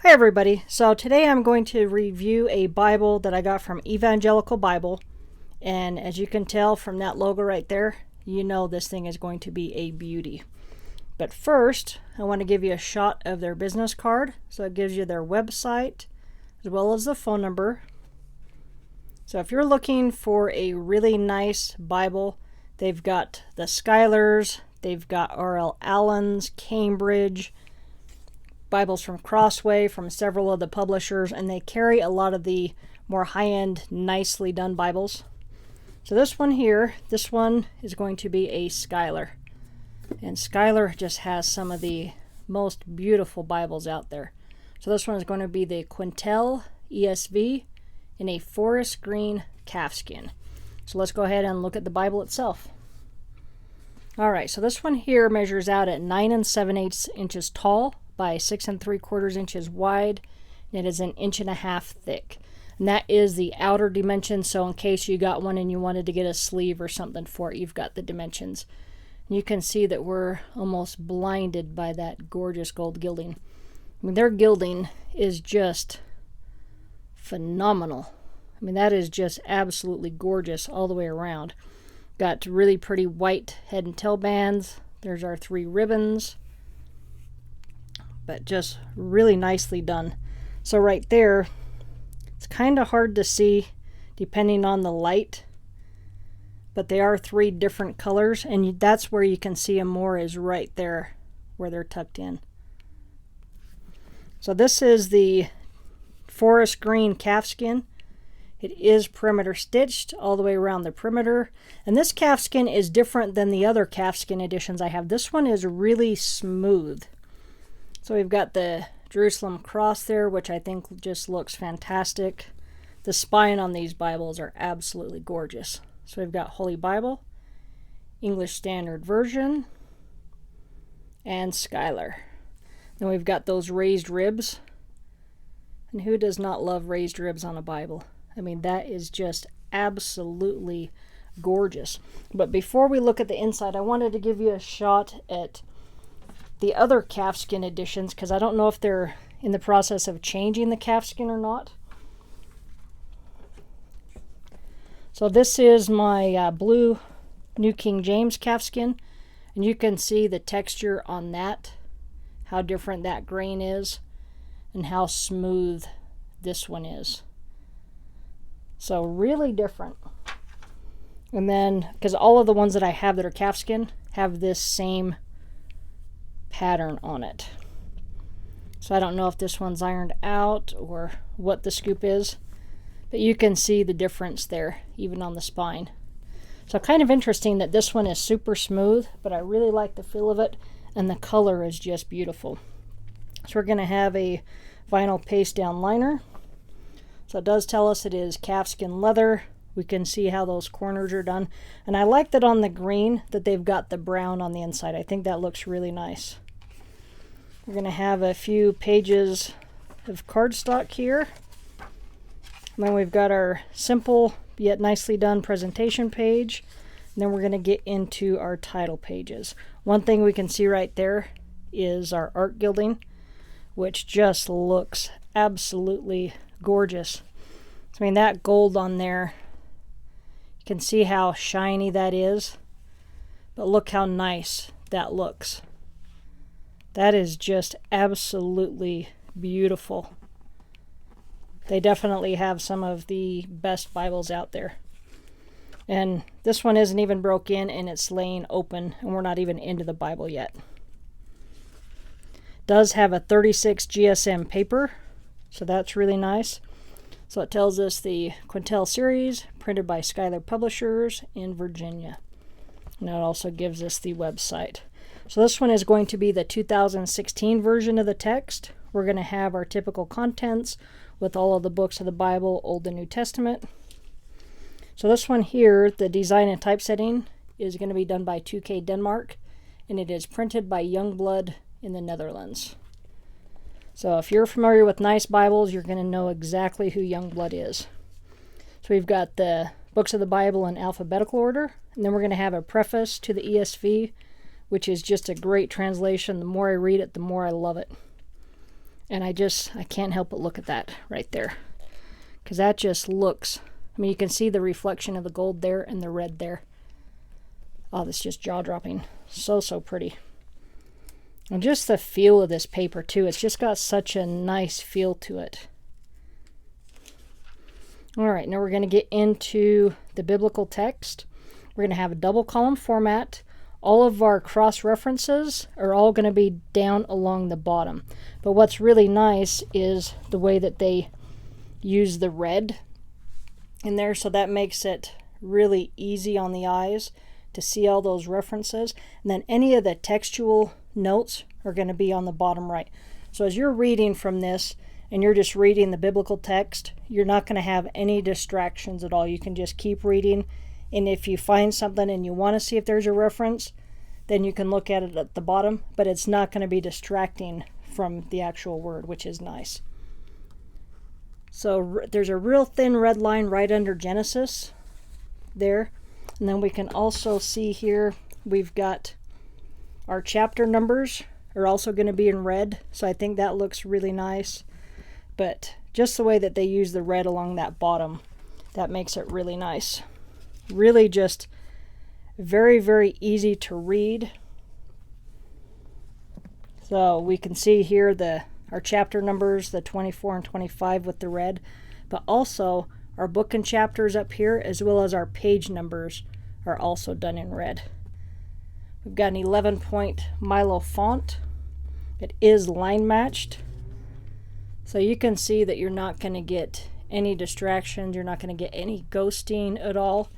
Hi everybody, so today I'm going to review a Bible that I got from Evangelical Bible, and as you can tell from that logo right there, you know this thing is going to be a beauty. But first, I want to give you a shot of their business card, so it gives you their website as well as the phone number. So if you're looking for a really nice Bible, they've got the Schuylers, they've got R.L. Allen's, Cambridge, Bibles from Crossway, from several of the publishers, and they carry a lot of the more high-end, nicely done Bibles. So this one here, this one is going to be a Schuyler. And Schuyler just has some of the most beautiful Bibles out there. So this one is going to be the Quentel ESV in a forest green calfskin. So let's go ahead and look at the Bible itself. Alright, so this one here measures out at 9 7/8 inches tall by 6 3/4 inches wide, and it is 1.5 inches thick. And that is the outer dimension, so in case you got one and you wanted to get a sleeve or something for it, you've got the dimensions. And you can see that we're almost blinded by that gorgeous gold gilding. I mean, their gilding is just phenomenal. I mean, that is just absolutely gorgeous all the way around. Got really pretty white head and tail bands. There's our 3 ribbons. But just really nicely done. So right there, it's kind of hard to see depending on the light, but they are 3 different colors, and that's where you can see them more, is right there where they're tucked in. So this is the forest green calfskin. It is perimeter stitched all the way around the perimeter, and this calfskin is different than the other calfskin editions I have. This one is really smooth. So we've got the Jerusalem cross there, which I think just looks fantastic. The spine on these Bibles are absolutely gorgeous. So we've got Holy Bible, English Standard Version, and Schuyler. Then we've got those raised ribs. And who does not love raised ribs on a Bible? I mean, that is just absolutely gorgeous. But before we look at the inside, I wanted to give you a shot at the other calfskin editions, because I don't know if they're in the process of changing the calfskin or not. So this is my blue New King James calfskin, and you can see the texture on that, how different that grain is, and how smooth this one is. So really different. And then, because all of the ones that I have that are calfskin have this same pattern on it. So I don't know if this one's ironed out or what the scoop is, but you can see the difference there, even on the spine. So kind of interesting that this one is super smooth, but I really like the feel of it, and the color is just beautiful. So we're going to have a vinyl paste down liner. So it does tell us it is calfskin leather. We can see how those corners are done. And I like that on the green that they've got the brown on the inside. I think that looks really nice. We're going to have a few pages of cardstock here. And then we've got our simple yet nicely done presentation page. And then we're going to get into our title pages. One thing we can see right there is our art gilding, which just looks absolutely gorgeous. I mean, that gold on there, you can see how shiny that is, but look how nice that looks. That is just absolutely beautiful. They definitely have some of the best Bibles out there. And this one isn't even broke in, and it's laying open, and we're not even into the Bible yet. It does have a 36 GSM paper, so that's really nice. So it tells us the Quentel series, printed by Schuyler Publishers in Virginia. And it also gives us the website. So this one is going to be the 2016 version of the text. We're going to have our typical contents with all of the books of the Bible, Old and New Testament. So this one here, the design and typesetting, is going to be done by 2K Denmark, and it is printed by Youngblood in the Netherlands. So if you're familiar with nice Bibles, you're going to know exactly who Youngblood is. So we've got the books of the Bible in alphabetical order, and then we're going to have a preface to the ESV, which is just a great translation. The more I read it, the more I love it. And I can't help but look at that right there, because that just looks, I mean, you can see the reflection of the gold there and the red there. Oh, that's just jaw-dropping. So pretty. And just the feel of this paper too, it's just got such a nice feel to it. All right, now we're going to get into the biblical text. We're going to have a double column format. All of our cross references are all going to be down along the bottom. But what's really nice is the way that they use the red in there, so that makes it really easy on the eyes to see all those references. And then any of the textual notes are going to be on the bottom right. So as you're reading from this and you're just reading the biblical text, you're not going to have any distractions at all. You can just keep reading. And if you find something and you want to see if there's a reference, then you can look at it at the bottom, but it's not going to be distracting from the actual word, which is nice. So there's a real thin red line right under Genesis there. And then we can also see here, we've got our chapter numbers are also going to be in red. So I think that looks really nice. But just the way that they use the red along that bottom, that makes it really nice. Really just very easy to read. So we can see here our chapter numbers, the 24 and 25 with the red, but also our book and chapters up here, as well as our page numbers, are also done in red. We've got an 11-point Milo font. It is line matched, so you can see that you're not going to get any distractions, you're not going to get any ghosting at all.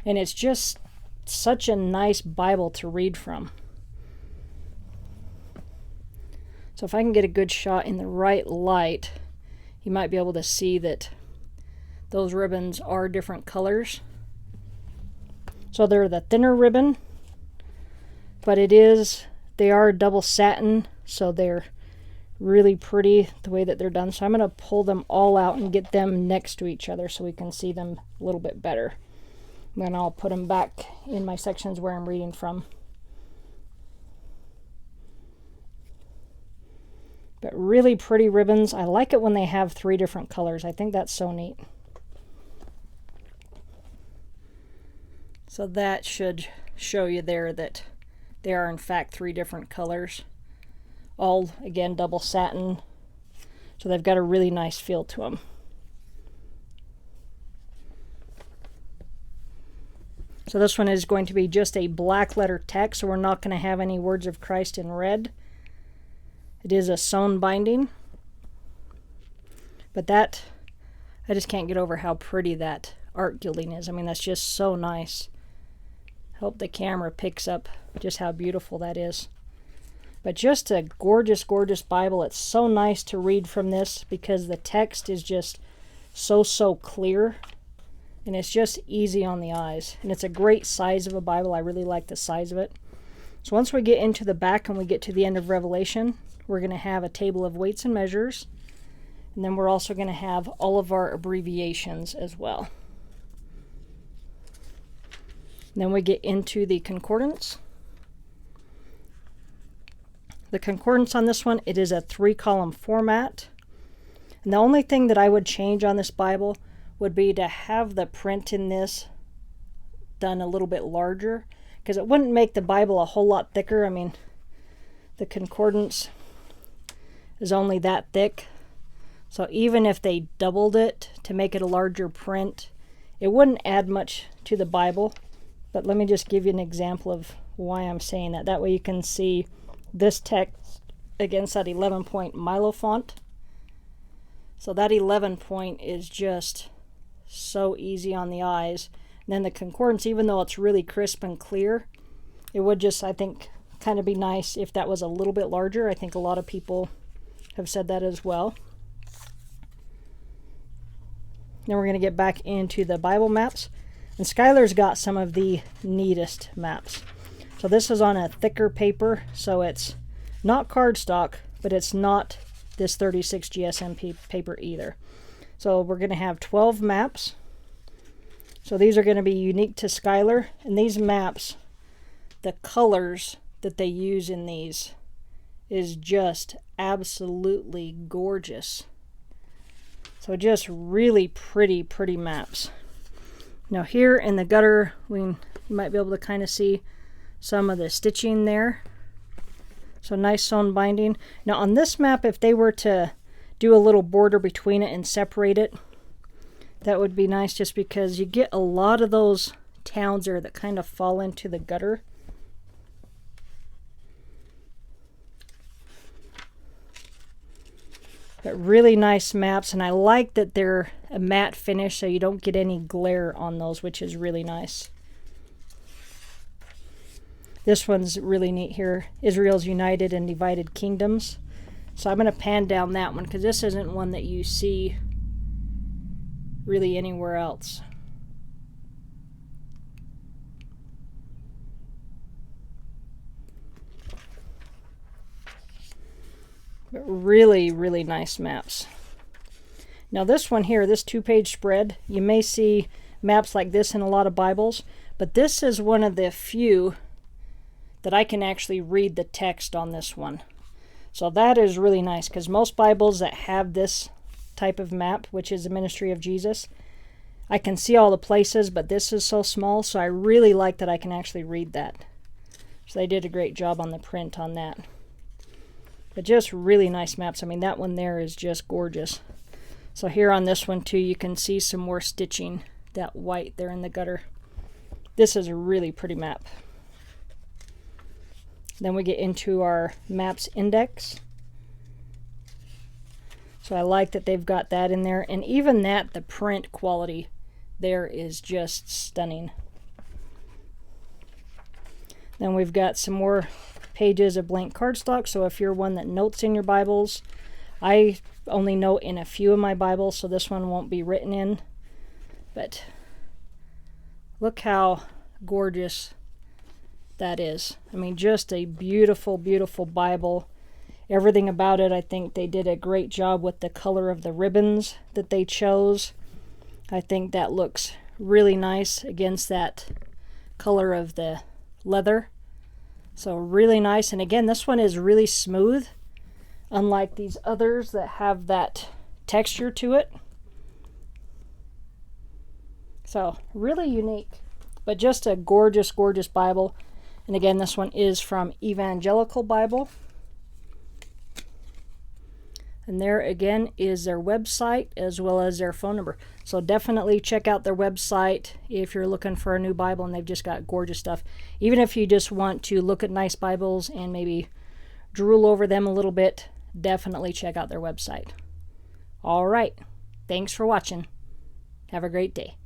And it's just such a nice Bible to read from. So if I can get a good shot in the right light, you might be able to see that those ribbons are different colors. So they're the thinner ribbon, but they are double satin, so they're really pretty the way that they're done. So I'm going to pull them all out and get them next to each other so we can see them a little bit better. Then I'll put them back in my sections where I'm reading from. But really pretty ribbons. I like it when they have 3 different colors. I think that's so neat. So that should show you there that they are in fact 3 different colors. All, again, double satin. So they've got a really nice feel to them. So this one is going to be just a black letter text, so we're not going to have any words of Christ in red. It is a sewn binding. But that, I just can't get over how pretty that art gilding is. I mean, that's just so nice. Hope the camera picks up just how beautiful that is. But just a gorgeous Bible. It's so nice to read from this because the text is just so clear. And it's just easy on the eyes. And it's a great size of a Bible. I really like the size of it. So once we get into the back and we get to the end of Revelation, we're going to have a table of weights and measures. And then we're also going to have all of our abbreviations as well. And then we get into the concordance. The concordance on this one, it is a 3-column format. And the only thing that I would change on this Bible would be to have the print in this done a little bit larger, because it wouldn't make the Bible a whole lot thicker. I mean, the concordance is only that thick, so even if they doubled it to make it a larger print, it wouldn't add much to the Bible. But let me just give you an example of why I'm saying that. That way you can see this text against that 11-point Milo font. So that 11-point is just so easy on the eyes. And then the concordance, even though it's really crisp and clear, it would just, I think, kind of be nice if that was a little bit larger. I think a lot of people have said that as well. Then we're going to get back into the Bible maps. And Schuyler's got some of the neatest maps. So this is on a thicker paper, so it's not cardstock, but it's not this 36 GSM paper either. So we're going to have 12 maps. So these are going to be unique to Schuyler. And these maps, the colors that they use in these is just absolutely gorgeous. So just really pretty maps. Now here in the gutter, you might be able to kind of see some of the stitching there. So nice sewn binding. Now on this map, if they were to do a little border between it and separate it, that would be nice, just because you get a lot of those towns there that kind of fall into the gutter. But really nice maps, and I like that they're a matte finish so you don't get any glare on those, which is really nice. This one's really neat here. Israel's United and Divided Kingdoms. So I'm going to pan down that one because this isn't one that you see really anywhere else. But really nice maps. Now this one here, this 2-page spread, you may see maps like this in a lot of Bibles, but this is one of the few that I can actually read the text on this one. So that is really nice, because most Bibles that have this type of map, which is the ministry of Jesus, I can see all the places, but this is so small, so I really like that I can actually read that. So they did a great job on the print on that. But just really nice maps. I mean, that one there is just gorgeous. So here on this one too, you can see some more stitching, that white there in the gutter. This is a really pretty map. Then we get into our maps index. So I like that they've got that in there, and even that, the print quality there is just stunning. Then we've got some more pages of blank cardstock, so if you're one that notes in your Bibles, I only note in a few of my Bibles, so this one won't be written in, but look how gorgeous that is. I mean, just a beautiful Bible. Everything about it, I think they did a great job with the color of the ribbons that they chose. I think that looks really nice against that color of the leather. So really nice. And again, this one is really smooth, unlike these others that have that texture to it. So really unique, but just a gorgeous Bible. And again, this one is from Evangelical Bible. And there again is their website as well as their phone number. So definitely check out their website if you're looking for a new Bible, and they've just got gorgeous stuff. Even if you just want to look at nice Bibles and maybe drool over them a little bit, definitely check out their website. All right. Thanks for watching. Have a great day.